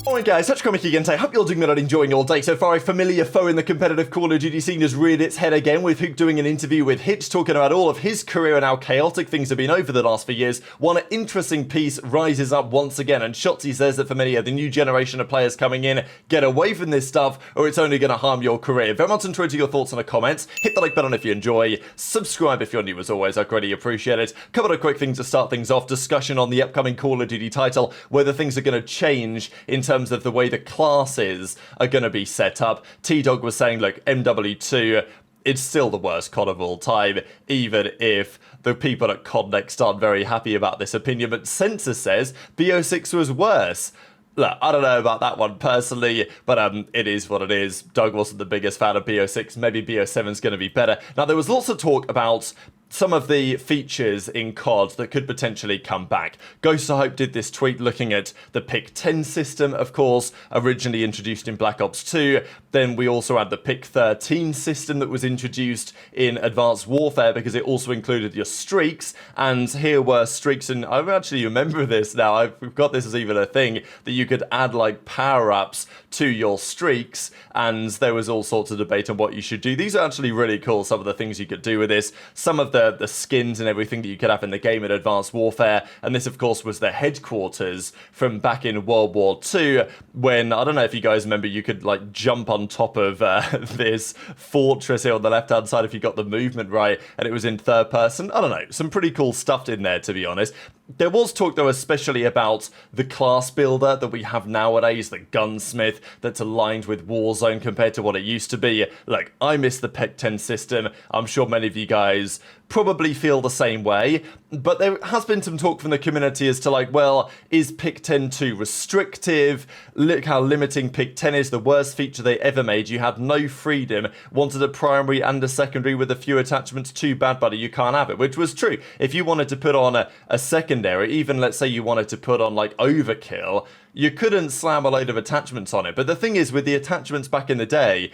Alright guys, Scrappy again today. Hope you're doing well and enjoying your day so far. A familiar foe in the competitive Call of Duty scene has reared its head again, with Huke doing an interview with Hitch talking about all of his career and how chaotic things have been over the last few years. One interesting piece rises up once again, and Shotzzy says that for many of the new generation of players coming in, get away from this stuff or it's only going to harm your career. Very much enjoyed your thoughts in the comments. Hit the like button if you enjoy. Subscribe if you're new as always, I'd really appreciate it. Couple of quick things to start things off. Discussion on the upcoming Call of Duty title, whether things are going to change in terms of the way the classes are going to be set up. T-Dog was saying, look, MW2, it's still the worst COD of all time, even if the people at CleanX aren't very happy about this opinion. But Census says BO6 was worse. Look, I don't know about that one personally, but it is what it is. Doug wasn't the biggest fan of BO6. Maybe BO7's going to be better. Now, there was lots of talk about some of the features in COD that could potentially come back. Ghosty did this tweet looking at the Pick 10 system, of course, originally introduced in Black Ops 2. Then we also had the Pick 13 system that was introduced in Advanced Warfare because it also included your streaks. And here were streaks, and I actually remember this now. I've got this as even a thing, that you could add like power-ups to your streaks, and there was all sorts of debate on what you should do. These are actually really cool, some of the things you could do with this. Some of the skins and everything that you could have in the game in Advanced Warfare, and this of course was the headquarters from back in World War II, when, I don't know if you guys remember, you could like jump on top of this fortress here on the left hand side if you got the movement right, and it was in third person. I don't know, some pretty cool stuff in there, to be honest. There was talk though especially about the class builder that we have nowadays, the gunsmith, that's aligned with Warzone compared to what it used to be. Like, I miss the Pick 10 system. I'm sure many of you guys probably feel the same way, but there has been some talk from the community as to like, well, is Pick 10 too restrictive? Look how limiting Pick 10 is, the worst feature they ever made. You had no freedom, wanted a primary and a secondary with a few attachments, too bad buddy, you can't have it, which was true. If you wanted to put on a secondary, even let's say you wanted to put on like overkill, you couldn't slam a load of attachments on it. But the thing is, with the attachments back in the day,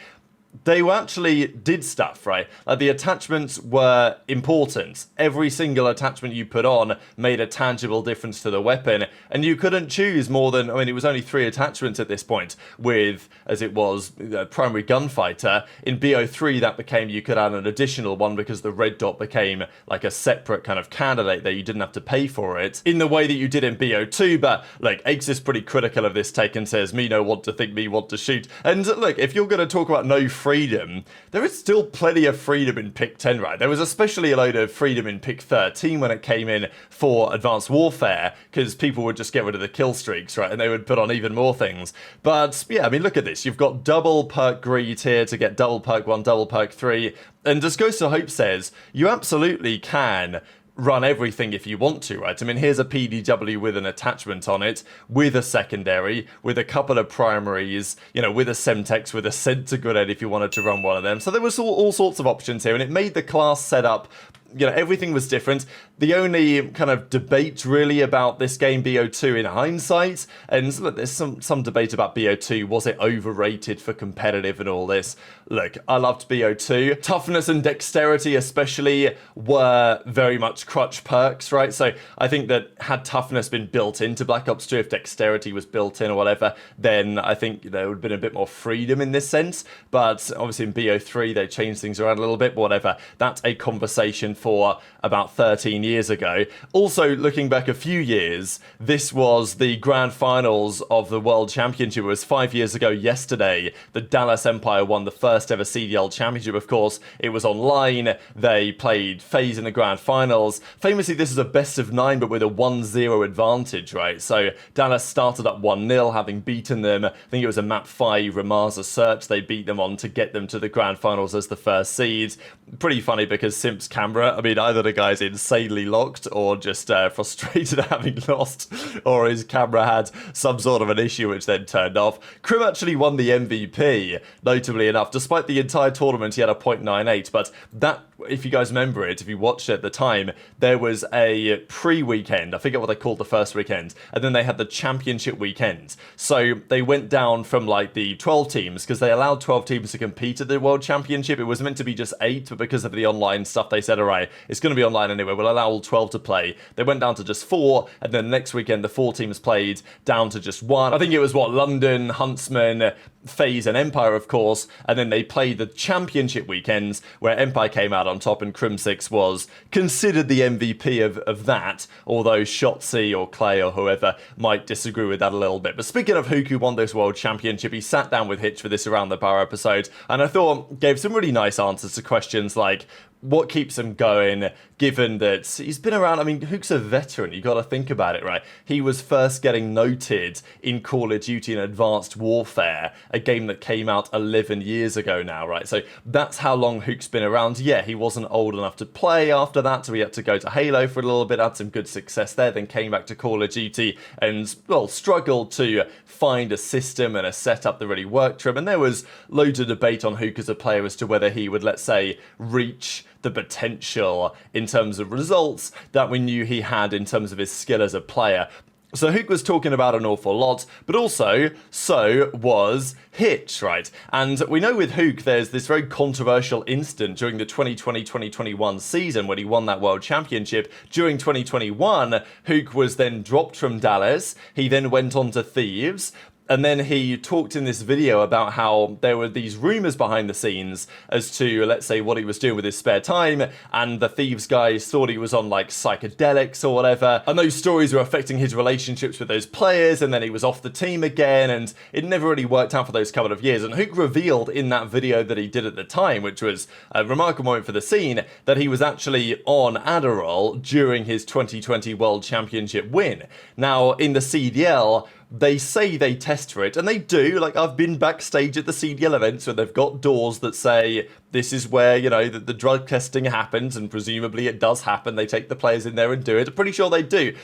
they actually did stuff, right? Like, the attachments were important. Every single attachment you put on made a tangible difference to the weapon, and you couldn't choose more than, I mean, it was only 3 attachments at this point, with, as it was, primary gunfighter. In BO3, that became, you could add an additional one because the red dot became like a separate kind of candidate there. You didn't have to pay for it in the way that you did in BO2, but like, Ace is pretty critical of this take and says, me no want to think, me want to shoot. And look, if you're going to talk about no freedom, there is still plenty of freedom in Pick 10, right? There was especially a load of freedom in Pick 13 when it came in for Advanced Warfare, because people would just get rid of the kill streaks, right? And they would put on even more things. But yeah, I mean, look at this. You've got double perk greed here to get double perk 1, double perk 3. And just Ghost of Hope says, you absolutely can run everything if you want to, right? I mean, here's a PDW with an attachment on it, with a secondary, with a couple of primaries, you know, with a Semtex, with a center grenade if you wanted to run one of them. So there was all sorts of options here, and it made the class setup, you know, everything was different. The only kind of debate really about this game, BO2, in hindsight, and look, there's some debate about BO2, was it overrated for competitive and all this? Look, I loved BO2. Toughness and dexterity especially were very much crutch perks, right? So I think that had toughness been built into Black Ops 2, if dexterity was built in or whatever, then I think there would have been a bit more freedom in this sense. But obviously in BO3, they changed things around a little bit, but whatever. That's a conversation for about 13 years ago. Also, looking back a few years, this was the grand finals of the World Championship. It was 5 years ago yesterday. The Dallas Empire won the first ever CDL Championship, of course. It was online. They played FaZe in the grand finals. Famously, this is a best of 9, but with a 1-0 advantage, right? So Dallas started up 1-0, having beaten them. I think it was a map 5 Ramaza search they beat them on to get them to the grand finals as the first seed. Pretty funny because Simp's camera, I mean, either the guy's insanely locked or just frustrated at having lost, or his camera had some sort of an issue which then turned off. Kremp actually won the MVP, notably enough. Despite the entire tournament, he had a .98, but that, if you guys remember it, if you watched it at the time, there was a pre-weekend, I forget what they called the first weekend, and then they had the championship weekend. So they went down from like the 12 teams, because they allowed 12 teams to compete at the World Championship. It was meant to be just 8, but because of the online stuff, they said, all right, right, it's going to be online anyway, we'll allow all 12 to play. They went down to just 4, and then next weekend the 4 teams played down to just 1. I think it was, London, Huntsman, FaZe and Empire, of course, and then they played the championship weekends where Empire came out on top and Kremp was considered the MVP of that, although Shotzzy or Clay or whoever might disagree with that a little bit. But speaking of Huke, who won this World Championship, he sat down with Hitch for this Around the Bar episode, and I thought gave some really nice answers to questions like, what keeps him going, given that he's been around? I mean, Huke's a veteran, you got to think about it, right? He was first getting noted in Call of Duty and Advanced Warfare, a game that came out 11 years ago now, right? So that's how long Huke's been around. Yeah, he wasn't old enough to play after that, so he had to go to Halo for a little bit, had some good success there, then came back to Call of Duty and, well, struggled to find a system and a setup that really worked for him. And there was loads of debate on Huke as a player as to whether he would, let's say, reach the potential in terms of results that we knew he had in terms of his skill as a player. So Huke was talking about an awful lot, but also so was Hitch, right? And we know with Huke there's this very controversial instant during the 2020-2021 season when he won that World Championship. During 2021, Huke was then dropped from Dallas. He then went on to Thieves. And then he talked in this video about how there were these rumors behind the scenes as to, let's say, what he was doing with his spare time, and the Thieves guys thought he was on, like, psychedelics or whatever, and those stories were affecting his relationships with those players, and then he was off the team again, and it never really worked out for those couple of years. And Huke revealed in that video that he did at the time, which was a remarkable moment for the scene, that he was actually on Adderall during his 2020 World Championship win. Now, in the CDL, they say they test for it, and they do. Like, I've been backstage at the CDL events where they've got doors that say this is where, you know, the drug testing happens, and presumably it does happen. They take the players in there and do it. I'm pretty sure they do.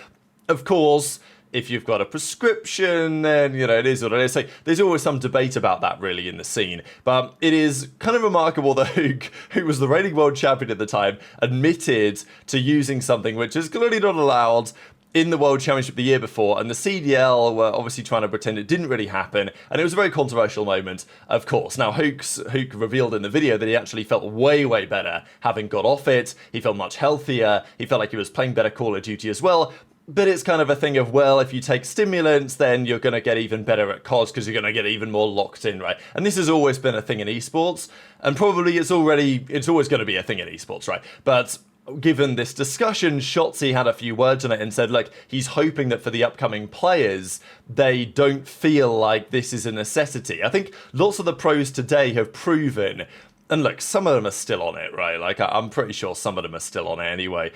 Of course, if you've got a prescription, then, you know, it is what it is. So there's always some debate about that, really, in the scene. But it is kind of remarkable that Huke, who was the reigning world champion at the time, admitted to using something which is clearly not allowed in the World Championship the year before, and the CDL were obviously trying to pretend it didn't really happen, and it was a very controversial moment, of course. Now, Huke revealed in the video that he actually felt way, way better having got off it. He felt much healthier. He felt like he was playing better Call of Duty as well. But it's kind of a thing of, well, if you take stimulants, then you're going to get even better at COD because you're going to get even more locked in, right? And this has always been a thing in esports, and probably it's always going to be a thing in esports, right? But given this discussion, Shotzzy had a few words on it and said, like, he's hoping that for the upcoming players, they don't feel like this is a necessity. I think lots of the pros today have proven, and look, some of them are still on it, right? Like, I'm pretty sure some of them are still on it anyway.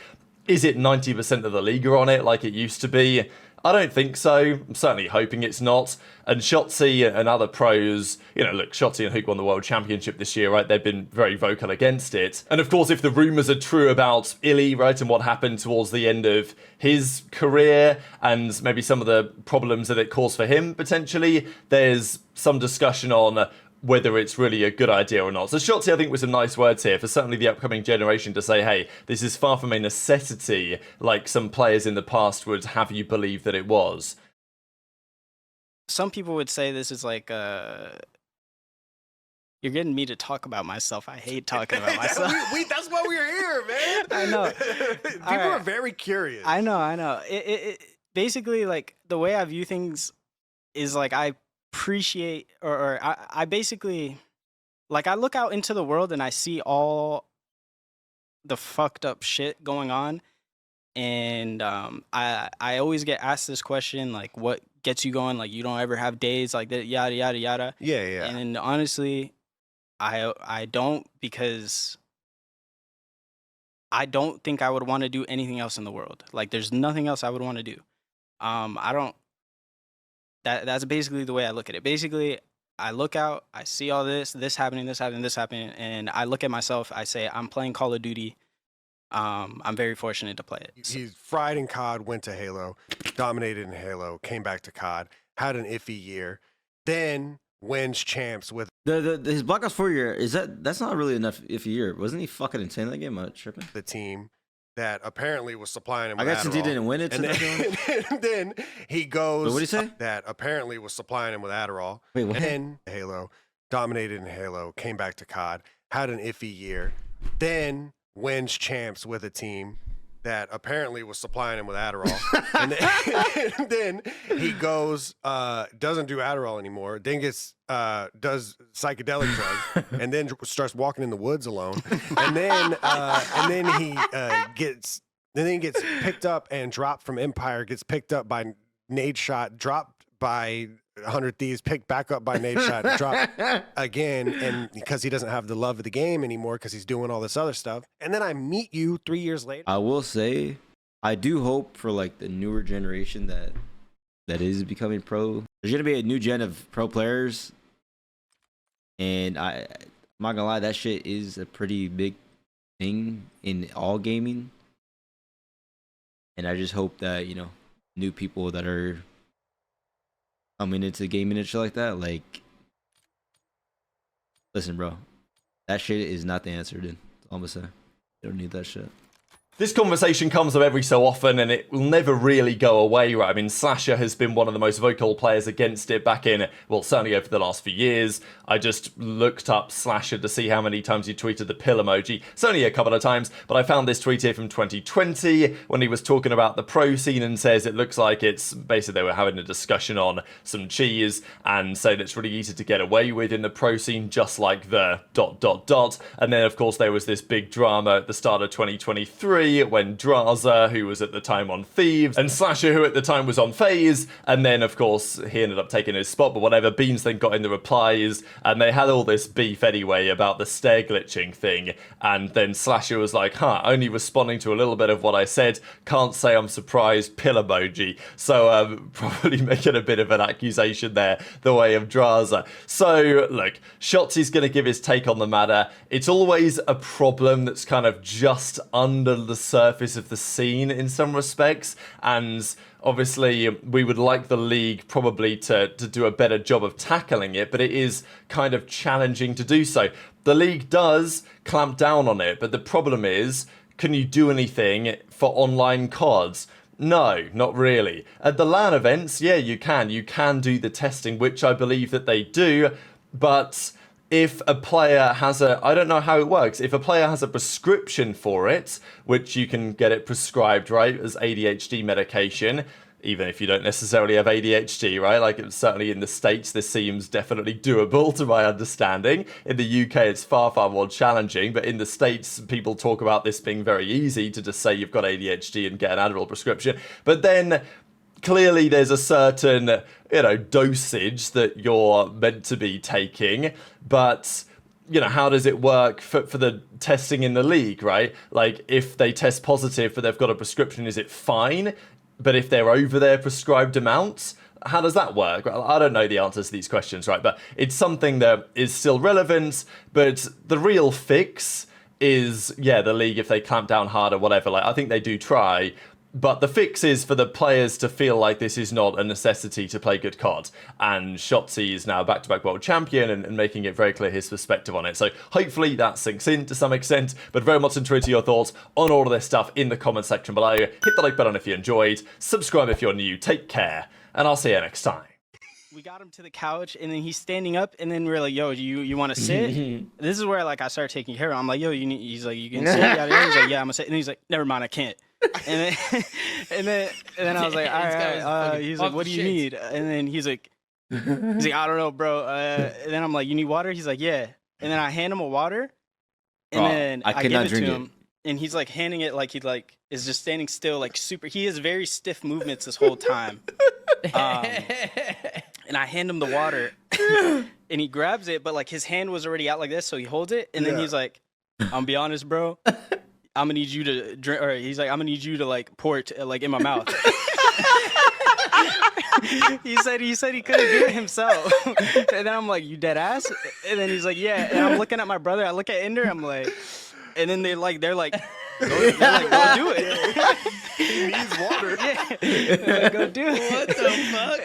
Is it 90% of the league are on it like it used to be? I don't think so. I'm certainly hoping it's not. And Shotzzy and other pros, you know, look, Shotzzy and Huke won the World Championship this year, right? They've been very vocal against it. And of course, if the rumours are true about aBeZy, right, and what happened towards the end of his career and maybe some of the problems that it caused for him, potentially, there's some discussion on whether it's really a good idea or not. So Shotzzy, I think, with some nice words here for certainly the upcoming generation to say, hey, this is far from a necessity like some players in the past would have you believe that it was. Some people would say this is like, you're getting me to talk about myself. I hate talking about myself. That's why we're here, man. I know. People are very curious. I know. It basically, like, the way I view things is like I appreciate or I basically, like, I look out into the world and I see all the fucked up shit going on, and I always get asked this question, like, what gets you going? Like, you don't ever have days like that, yada yada yada. Yeah. And honestly, I don't, because I don't think I would want to do anything else in the world. Like, there's nothing else I would want to do. I don't. That's basically the way I look at it. Basically, I look out, I see all this happening, and I look at myself, I say, I'm playing Call of Duty. I'm very fortunate to play it. He's fried in COD, went to Halo, dominated in Halo, came back to COD, had an iffy year, then wins champs with his Black Ops 4 year. That's not really enough iffy year. Wasn't he fucking insane in that game? I'm tripping. the team that apparently was supplying him I with guess since he Adderall. didn't win it, And then he goes. Wait, what'd he say? That apparently was supplying him with Adderall. Wait, what? Then Halo, dominated in Halo, came back to COD, had an iffy year, then wins champs with a team that apparently was supplying him with Adderall. and then he goes, doesn't do Adderall anymore, then does psychedelic drugs, and then starts walking in the woods alone. And then he gets picked up and dropped from Empire, gets picked up by Nade Shot, dropped by 100 Thieves, picked back up by Nade Shot, dropped again, and because he doesn't have the love of the game anymore because he's doing all this other stuff. And then I meet you 3 years later. I will say, I do hope for like the newer generation that is becoming pro. There's gonna be a new gen of pro players, and I'm not gonna lie, that shit is a pretty big thing in all gaming. And I just hope that, you know, new people that are coming into gaming and shit like that, like, listen, bro, that shit is not the answer, dude. That's all I'm gonna say. You don't need that shit. This conversation comes up every so often, and it will never really go away, right? I mean, Slasher has been one of the most vocal players against it back in, well, certainly over the last few years. I just looked up Slasher to see how many times he tweeted the pill emoji. It's only a couple of times, but I found this tweet here from 2020 when he was talking about the pro scene and says it looks like it's basically they were having a discussion on some cheese and saying it's really easy to get away with in the pro scene, just like the ... And then, of course, there was this big drama at the start of 2023 when Drazah, who was at the time on Thieves, and Slasher, who at the time was on FaZe, and then, of course, he ended up taking his spot, but whatever, Beans then got in the replies, and they had all this beef anyway about the stair glitching thing, and then Slasher was like, only responding to a little bit of what I said, can't say I'm surprised, pill emoji. So, probably making a bit of an accusation there, the way of Drazah. So, look, Shotzzy's going to give his take on the matter. It's always a problem that's kind of just under the surface of the scene in some respects, and obviously we would like the league probably to do a better job of tackling it, but it is kind of challenging to do so. The league does clamp down on it, but the problem is, can you do anything for online CODs? No, not really. At the LAN events, yeah, you can do the testing, which I believe that they do, but if a player has I don't know how it works, if a player has a prescription for it, which you can get it prescribed, right, as ADHD medication, even if you don't necessarily have ADHD, right? Like, certainly in the States, this seems definitely doable to my understanding. In the UK, it's far, far more challenging, but in the States, people talk about this being very easy to just say you've got ADHD and get an Adderall prescription. But then clearly there's a certain, dosage that you're meant to be taking, but how does it work for the testing in the league, right? Like, if they test positive but they've got a prescription, is it fine? But if they're over their prescribed amounts, how does that work? Well, I don't know the answers to these questions, right? But it's something that is still relevant, but the real fix is, the league, if they clamp down hard or whatever, like, I think they do try. But the fix is for the players to feel like this is not a necessity to play good COD. And Shotzzy is now back-to-back world champion and making it very clear his perspective on it. So hopefully that sinks in to some extent. But very much interested in your thoughts on all of this stuff in the comment section below. Hit the like button if you enjoyed. Subscribe if you're new. Take care. And I'll see you next time. We got him to the couch, and then he's standing up, and then we're like, yo, you want to sit? This is where, like, I started taking care of him. I'm like, yo, he's like, you can sit? He's like, yeah, I'm going to sit. And he's like, never mind, I can't. And then I was like, all right. He's like, what do you need? And then he's like, I don't know, bro. And then I'm like, you need water? He's like, yeah. And then I hand him a water, and then I give it to him. And he's like handing it like he like is just standing still, like super. He has very stiff movements this whole time. And I hand him the water, and he grabs it, but like his hand was already out like this, so he holds it, and then he's like, "I'm gonna be honest, bro. I'm gonna need you to drink." Or he's like, "I'm gonna need you to like pour it like in my mouth." He said he couldn't do it himself. And then I'm like, "You dead ass?" And then he's like, "Yeah." And I'm looking at my brother. I look at Ender. I'm like, and then they're like, go do it. He needs water. Yeah. Go do it. What the fuck?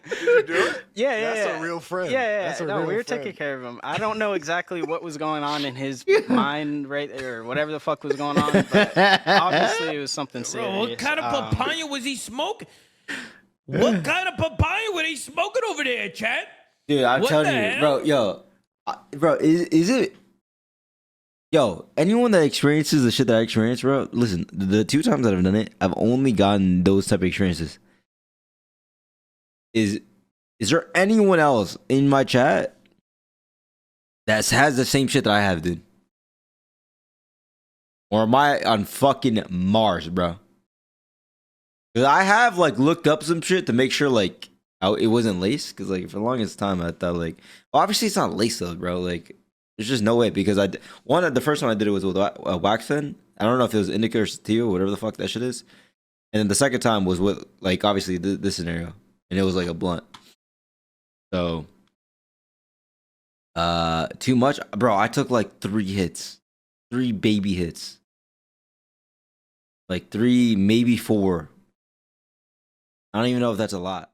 Did you do it? Yeah. That's a real friend. Yeah. That's a we real were friend. taking care of him. I don't know exactly what was going on in his mind right there, or whatever the fuck was going on, but obviously it was something serious. Bro, what kind of papaya was he smoking? What kind of papaya were they smoking over there, chat? Dude, I'm What telling the you, hell? bro, is it? Yo, anyone that experiences the shit that I experienced, bro, listen, the 2 times that I've done it, I've only gotten those type of experiences. Is there anyone else in my chat that has the same shit that I have, dude? Or am I on fucking Mars, bro? Because I have, like, looked up some shit to make sure, like, it wasn't lace. Because, like, for the longest time, I thought, like, well, obviously it's not lace, though, bro. Like, there's just no way. Because the first time I did it was with a wax pen. I don't know if it was indica or sativa, whatever the fuck that shit is. And then the second time was with, like, obviously this scenario. And it was, like, a blunt. So, too much? Bro, I took, like, 3 hits. 3 baby hits. Like 3, maybe 4. I don't even know if that's a lot.